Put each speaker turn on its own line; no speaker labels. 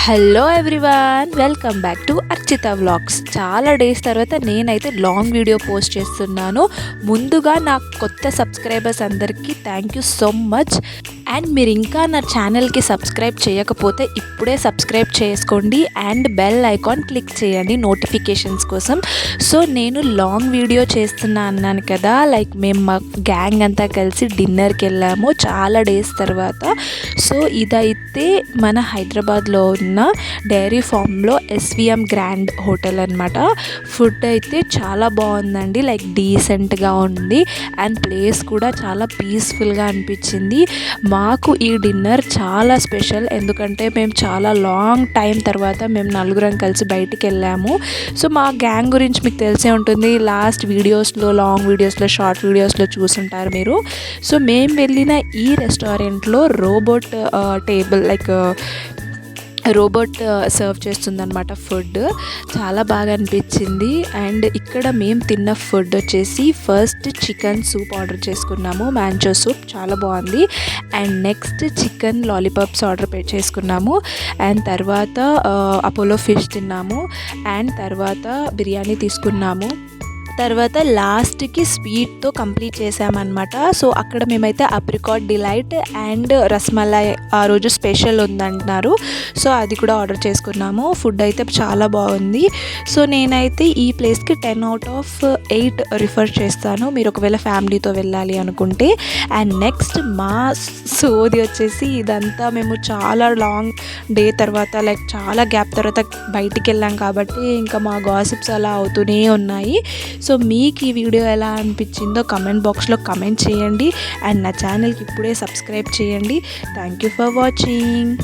Hello everyone, welcome back to Archita vlogs. చాలా days తర్వాత నేనైతే లాంగ్ వీడియో పోస్ట్ చేస్తున్నాను. ముందుగా నా కొత్త సబ్స్క్రైబర్స్ అందరికీ thank you so much. And మీరు ఇంకా నా ఛానల్కి సబ్స్క్రైబ్ చేయకపోతే ఇప్పుడే సబ్స్క్రైబ్ చేసుకోండి అండ్ బెల్ ఐకాన్ క్లిక్ చేయండి నోటిఫికేషన్స్ కోసం. సో నేను లాంగ్ వీడియో చేస్తున్నా అన్నాను కదా, లైక్ మేము మా గ్యాంగ్ అంతా కలిసి డిన్నర్కి వెళ్ళాము చాలా డేస్ తర్వాత. సో ఇదైతే మన హైదరాబాద్లో ఉన్న డైరీ ఫామ్లో ఎస్విఎం గ్రాండ్ హోటల్ అనమాట. ఫుడ్ అయితే చాలా బాగుందండి, లైక్ డీసెంట్గా ఉంది అండ్ ప్లేస్ కూడా చాలా పీస్ఫుల్గా అనిపించింది. మాకు ఈ డిన్నర్ చాలా స్పెషల్, ఎందుకంటే మేము చాలా లాంగ్ టైం తర్వాత మేము నలుగురం కలిసి బయటికి వెళ్ళాము. సో మా గ్యాంగ్ గురించి మీకు తెలిసే ఉంటుంది, లాస్ట్ వీడియోస్లో లాంగ్ వీడియోస్లో షార్ట్ వీడియోస్లో చూసుంటారు మీరు. సో మేము వెళ్ళిన ఈ రెస్టారెంట్లో robot table like robot serve చేస్తుందన్నమాట ఫుడ్. చాలా బాగా అనిపించింది. అండ్ ఇక్కడ మేము తిన్న ఫుడ్ వచ్చేసి ఫస్ట్ చికెన్ సూప్ ఆర్డర్ చేసుకున్నాము, మ్యాంచో సూప్ చాలా బాగుంది. And next chicken lollipops order చేసుకున్నాము. అండ్ తర్వాత అపోలో ఫిష్ తిన్నాము. అండ్ తర్వాత బిర్యానీ తీసుకున్నాము. తర్వాత లాస్ట్కి స్వీట్తో కంప్లీట్ చేసామన్నమాట. సో అక్కడ మేమైతే అప్రికాట్ డిలైట్ అండ్ రస్మలై ఆ రోజు స్పెషల్ ఉందంటున్నారు, సో అది కూడా ఆర్డర్ చేసుకున్నాము. ఫుడ్ అయితే చాలా బాగుంది. సో నేనైతే ఈ ప్లేస్కి 10/8 రిఫర్ చేస్తాను, మీరు ఒకవేళ ఫ్యామిలీతో వెళ్ళాలి అనుకుంటే. అండ్ నెక్స్ట్ మా సోది వచ్చేసి ఇదంతా మేము చాలా లాంగ్ డే తర్వాత లైక్ చాలా గ్యాప్ తర్వాత బయటికి వెళ్ళాం కాబట్టి ఇంకా మా గాసిప్స్ అలా అవుతూనే ఉన్నాయి. సో మీకు ఈ వీడియో ఎలా అనిపించిందో కమెంట్ బాక్స్లో కమెంట్ చేయండి అండ్ నా ఛానల్కి ఇప్పుడే సబ్స్క్రైబ్ చేయండి. Thank you for watching.